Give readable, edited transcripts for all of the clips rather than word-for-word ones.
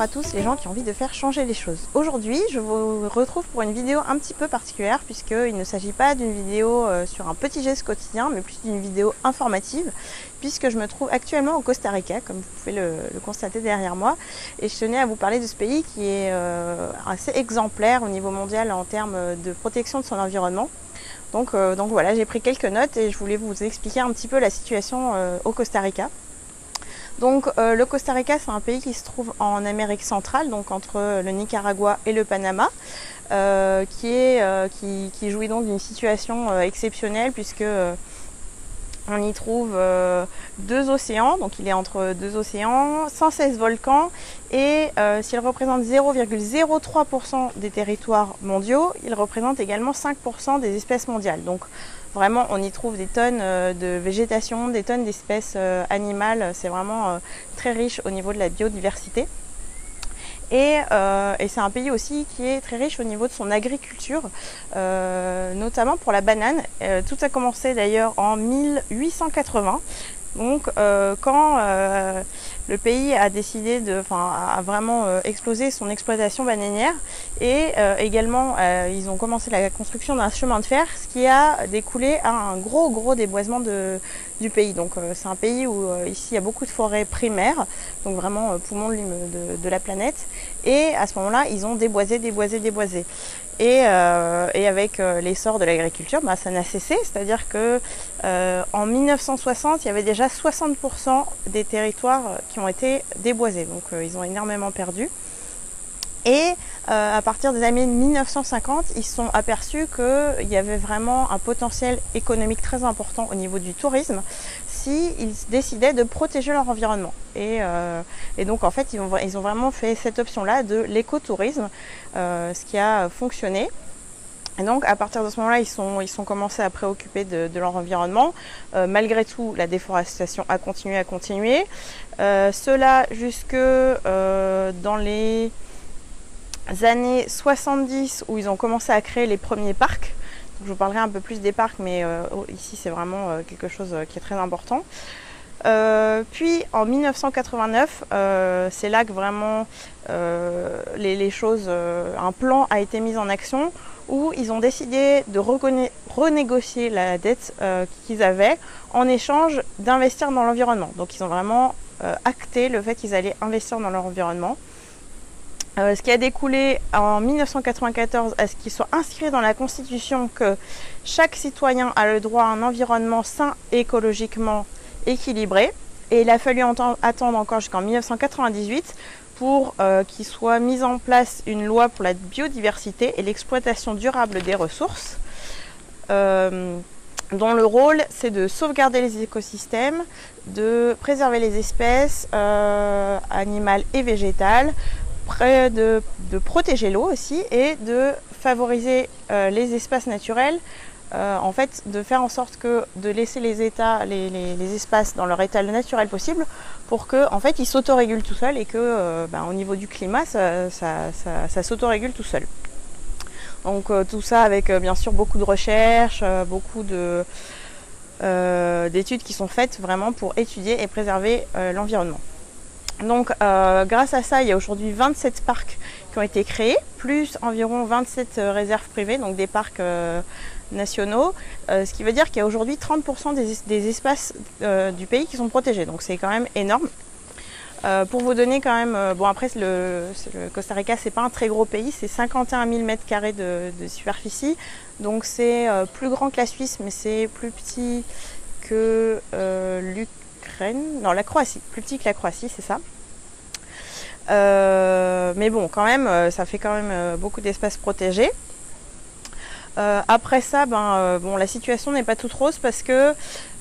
à tous les gens qui ont envie de faire changer les choses. Aujourd'hui, je vous retrouve pour une vidéo un petit peu particulière puisqu'il ne s'agit pas d'une vidéo sur un petit geste quotidien, mais plus d'une vidéo informative puisque je me trouve actuellement au Costa Rica, comme vous pouvez le constater derrière moi. Et je tenais à vous parler de ce pays qui est assez exemplaire au niveau mondial en termes de protection de son environnement. Donc voilà, j'ai pris quelques notes et je voulais vous expliquer un petit peu la situation au Costa Rica. Donc le Costa Rica, c'est un pays qui se trouve en Amérique centrale, donc entre le Nicaragua et le Panama, qui jouit donc d'une situation exceptionnelle puisque on y trouve deux océans, donc il est entre deux océans, 116 volcans et s'il représente 0,03% des territoires mondiaux, il représente également 5% des espèces mondiales. Donc vraiment on y trouve des tonnes de végétation, des tonnes d'espèces animales, c'est vraiment très riche au niveau de la biodiversité. Et c'est un pays aussi qui est très riche au niveau de son agriculture, notamment pour la banane. Tout a commencé d'ailleurs en 1880. Donc quand le pays a décidé a vraiment explosé son exploitation bananière et également ils ont commencé la construction d'un chemin de fer, ce qui a découlé à un gros déboisement du pays. Donc c'est un pays où ici il y a beaucoup de forêts primaires, donc vraiment poumon de la planète. Et à ce moment-là, ils ont déboisé. Et avec l'essor de l'agriculture, ça n'a cessé, c'est-à-dire que en 1960, il y avait déjà 60% des territoires qui ont été déboisés, donc ils ont énormément perdu. Et à partir des années 1950, ils se sont aperçus qu'il y avait vraiment un potentiel économique très important au niveau du tourisme s'ils décidaient de protéger leur environnement. Et donc en fait, ils ont vraiment fait cette option-là de l'écotourisme, ce qui a fonctionné. Et donc à partir de ce moment-là, ils sont commencés à préoccuper de leur environnement. Malgré tout, la déforestation a continué. Cela jusque dans les années 70 où ils ont commencé à créer les premiers parcs. Donc, je vous parlerai un peu plus des parcs, mais ici c'est vraiment quelque chose qui est très important. Puis en 1989, c'est là que vraiment les choses, un plan a été mis en action où ils ont décidé de renégocier la dette qu'ils avaient en échange d'investir dans l'environnement. Donc ils ont vraiment acté le fait qu'ils allaient investir dans leur environnement. Ce qui a découlé en 1994 à ce qu'il soit inscrit dans la Constitution que chaque citoyen a le droit à un environnement sain et écologiquement équilibré. Et il a fallu attendre encore jusqu'en 1998 pour qu'il soit mis en place une loi pour la biodiversité et l'exploitation durable des ressources, dont le rôle c'est de sauvegarder les écosystèmes, de préserver les espèces animales et végétales, de protéger l'eau aussi et de favoriser les espaces naturels, en fait de faire en sorte de laisser les espaces dans leur état naturel possible pour que en fait ils s'autorégulent tout seuls et que au niveau du climat ça s'autorégule tout seul. Donc tout ça avec bien sûr beaucoup de recherches, beaucoup d'études qui sont faites vraiment pour étudier et préserver l'environnement. Donc grâce à ça, il y a aujourd'hui 27 parcs qui ont été créés, plus environ 27 réserves privées, donc des parcs nationaux, ce qui veut dire qu'il y a aujourd'hui 30% des espaces du pays qui sont protégés, donc c'est quand même énorme. Pour vous donner quand même, après le Costa Rica c'est pas un très gros pays, c'est 51 000 m² de superficie, donc c'est plus grand que la Suisse, mais c'est plus petit que la Croatie, plus petit que la Croatie, c'est ça. Mais bon, quand même, ça fait quand même beaucoup d'espaces protégés. Après ça, la situation n'est pas toute rose parce que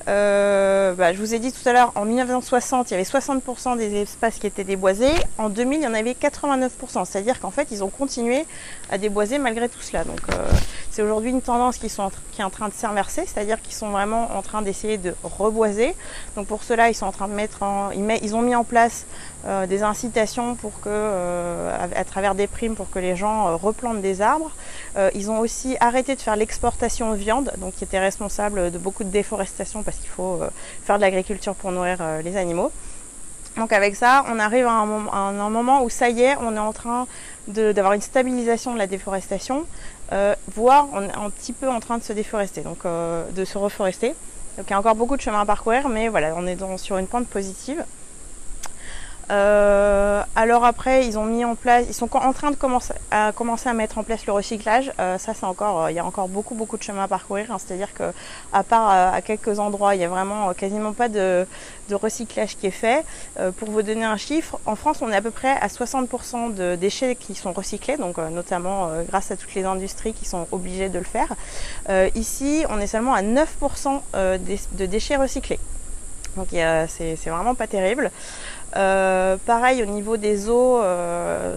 je vous ai dit tout à l'heure, en 1960, il y avait 60% des espaces qui étaient déboisés. En 2000, il y en avait 89%. C'est-à-dire qu'en fait, ils ont continué à déboiser malgré tout cela. Donc, c'est aujourd'hui une tendance qui est en train de s'inverser. C'est-à-dire qu'ils sont vraiment en train d'essayer de reboiser. Donc, pour cela, ils sont en train de ils ont mis en place des incitations pour à travers des primes pour que les gens replantent des arbres. Ils ont aussi arrêté de faire l'exportation de viande, donc qui était responsable de beaucoup de déforestation parce qu'il faut faire de l'agriculture pour nourrir les animaux. Donc avec ça, on arrive à un moment où ça y est, on est en train d'avoir une stabilisation de la déforestation, voire on est un petit peu en train de se déforester, donc de se reforester. Donc il y a encore beaucoup de chemin à parcourir, mais voilà, on est sur une pente positive. Alors après, ils ont mis en place, ils sont en train de commencer à mettre en place le recyclage. Ça, c'est encore, il y a encore beaucoup de chemin à parcourir. Hein. C'est-à-dire que, à part à quelques endroits, il y a vraiment quasiment pas de recyclage qui est fait. Pour vous donner un chiffre, en France, on est à peu près à 60% de déchets qui sont recyclés, donc notamment grâce à toutes les industries qui sont obligées de le faire. Ici, on est seulement à 9% de déchets recyclés. Donc c'est vraiment pas terrible. Pareil au niveau des eaux,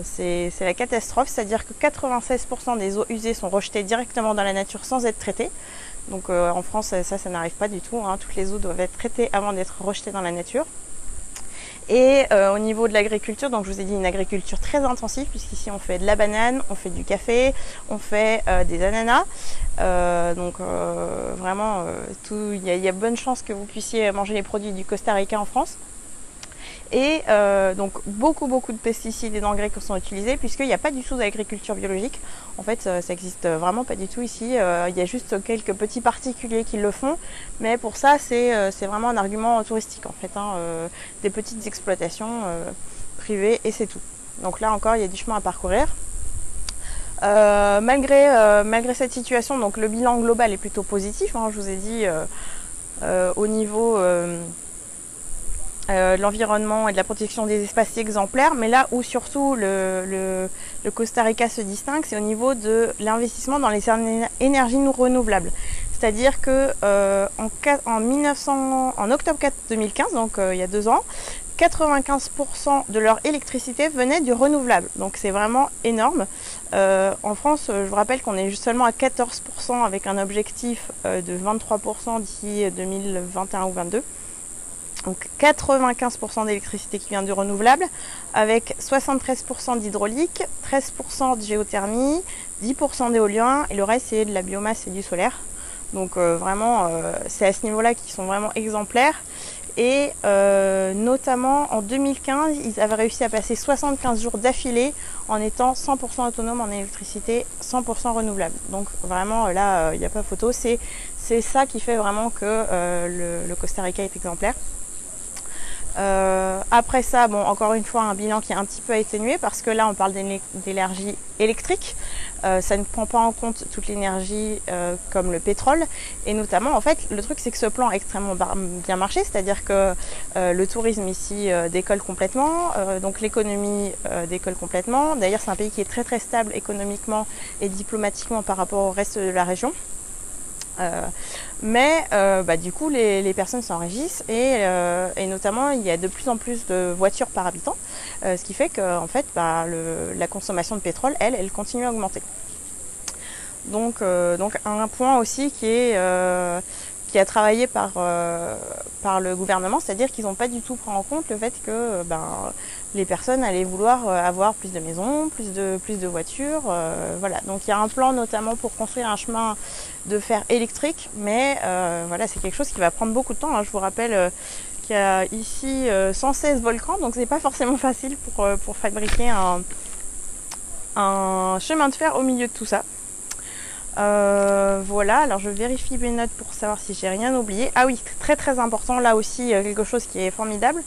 c'est la catastrophe, c'est-à-dire que 96% des eaux usées sont rejetées directement dans la nature sans être traitées. Donc en France, ça n'arrive pas du tout, hein. Toutes les eaux doivent être traitées avant d'être rejetées dans la nature. Et au niveau de l'agriculture, donc je vous ai dit une agriculture très intensive, puisqu'ici on fait de la banane, on fait du café, on fait des ananas. Donc vraiment, il y a bonne chance que vous puissiez manger les produits du Costa Rica en France. Et donc beaucoup de pesticides et d'engrais qui sont utilisés, puisqu'il n'y a pas du tout d'agriculture biologique. En fait, ça n'existe vraiment pas du tout ici. Il y a juste quelques petits particuliers qui le font, mais pour ça, c'est vraiment un argument touristique en fait, hein, des petites exploitations privées, et c'est tout. Donc là encore, il y a du chemin à parcourir. Malgré cette situation, donc le bilan global est plutôt positif, hein. Je vous ai dit au niveau l'environnement et de la protection des espaces exemplaires, mais là où surtout le Costa Rica se distingue, c'est au niveau de l'investissement dans les énergies renouvelables. C'est-à-dire que en octobre 2015, donc il y a 2 ans, 95% de leur électricité venait du renouvelable. Donc c'est vraiment énorme. En France, je vous rappelle qu'on est seulement à 14% avec un objectif de 23% d'ici 2021 ou 2022. Donc 95% d'électricité qui vient du renouvelable, avec 73% d'hydraulique, 13% de géothermie, 10% d'éolien, et le reste c'est de la biomasse et du solaire. Donc vraiment, c'est à ce niveau-là qu'ils sont vraiment exemplaires. Et notamment en 2015, ils avaient réussi à passer 75 jours d'affilée en étant 100% autonome en électricité, 100% renouvelable. Donc vraiment là, il n'y a pas photo. C'est ça qui fait vraiment que le Costa Rica est exemplaire. Après ça, bon, encore une fois, un bilan qui est un petit peu atténué, parce que là on parle d'énergie électrique, ça ne prend pas en compte toute l'énergie comme le pétrole, et notamment en fait le truc c'est que ce plan a extrêmement bien marché, c'est-à-dire que le tourisme ici décolle complètement, donc l'économie décolle complètement. D'ailleurs c'est un pays qui est très stable économiquement et diplomatiquement par rapport au reste de la région. Mais du coup les personnes s'enrichissent, et notamment il y a de plus en plus de voitures par habitant, ce qui fait que en fait la consommation de pétrole elle continue à augmenter. Donc un point aussi qui a travaillé par le gouvernement, c'est-à-dire qu'ils n'ont pas du tout pris en compte le fait que les personnes allaient vouloir avoir plus de maisons, plus de voitures, voilà. Donc il y a un plan notamment pour construire un chemin de fer électrique, mais voilà, c'est quelque chose qui va prendre beaucoup de temps, hein. Je vous rappelle qu'il y a ici 116 volcans, donc c'est pas forcément facile pour fabriquer un chemin de fer au milieu de tout ça. Voilà, alors je vérifie mes notes pour savoir si j'ai rien oublié. Ah oui, très important, là aussi quelque chose qui est formidable.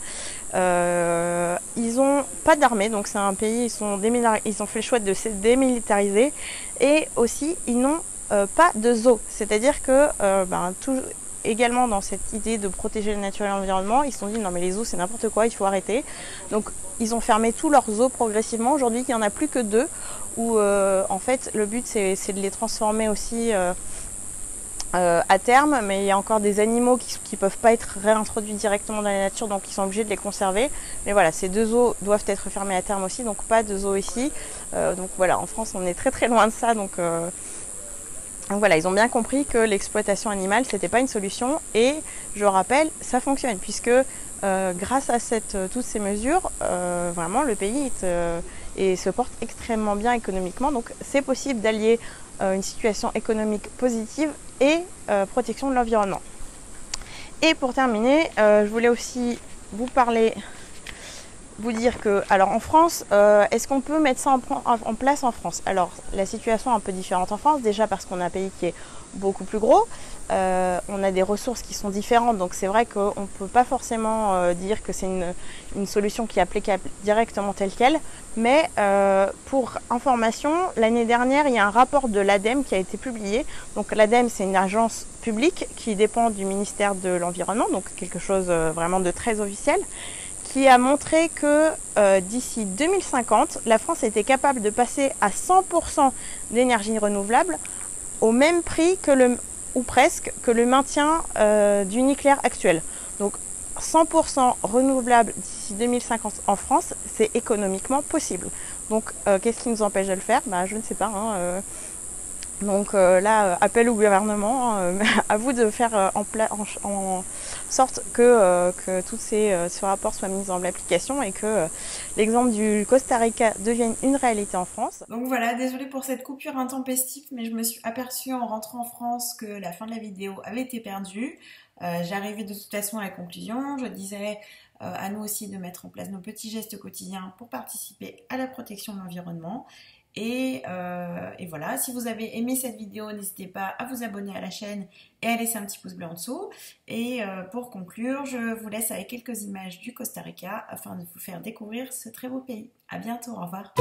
Ils ont pas d'armée, donc c'est un pays, ils ont fait le choix de se démilitariser, et aussi ils n'ont pas de zoo, c'est-à-dire que également dans cette idée de protéger la nature et l'environnement, ils se sont dit non mais les zoos c'est n'importe quoi, il faut arrêter. Donc ils ont fermé tous leurs zoos progressivement. Aujourd'hui il n'y en a plus que 2, où en fait le but c'est de les transformer aussi à terme, mais il y a encore des animaux qui peuvent pas être réintroduits directement dans la nature, donc ils sont obligés de les conserver. Mais voilà, ces 2 zoos doivent être fermés à terme aussi, donc pas de zoo ici. Donc voilà, en France on est très loin de ça, donc voilà, ils ont bien compris que l'exploitation animale c'était pas une solution, et je rappelle, ça fonctionne, puisque grâce à toutes ces mesures, vraiment le pays se porte extrêmement bien économiquement. Donc c'est possible d'allier une situation économique positive et protection de l'environnement. Et pour terminer, je voulais aussi vous parler vous dire que, alors en France, est-ce qu'on peut mettre ça en place en France? Alors la situation est un peu différente en France, déjà parce qu'on a un pays qui est beaucoup plus gros, on a des ressources qui sont différentes, donc c'est vrai qu'on ne peut pas forcément dire que c'est une solution qui est applicable directement telle quelle, mais pour information, l'année dernière, il y a un rapport de l'ADEME qui a été publié. Donc l'ADEME, c'est une agence publique qui dépend du ministère de l'Environnement, donc quelque chose vraiment de très officiel, qui a montré que d'ici 2050, la France était capable de passer à 100% d'énergie renouvelable au même prix que ou presque, que le maintien du nucléaire actuel. Donc 100% renouvelable d'ici 2050 en France, c'est économiquement possible. Donc qu'est-ce qui nous empêche de le faire? Je ne sais pas. Donc là, appel au gouvernement, à vous de faire en sorte que tous ce rapport soit mis en application et que l'exemple du Costa Rica devienne une réalité en France. Donc voilà, désolée pour cette coupure intempestive, mais je me suis aperçue en rentrant en France que la fin de la vidéo avait été perdue. J'arrivais de toute façon à la conclusion. Je disais à nous aussi de mettre en place nos petits gestes quotidiens pour participer à la protection de l'environnement. Et voilà, si vous avez aimé cette vidéo, n'hésitez pas à vous abonner à la chaîne et à laisser un petit pouce bleu en dessous. Et pour conclure, je vous laisse avec quelques images du Costa Rica afin de vous faire découvrir ce très beau pays. À bientôt, au revoir.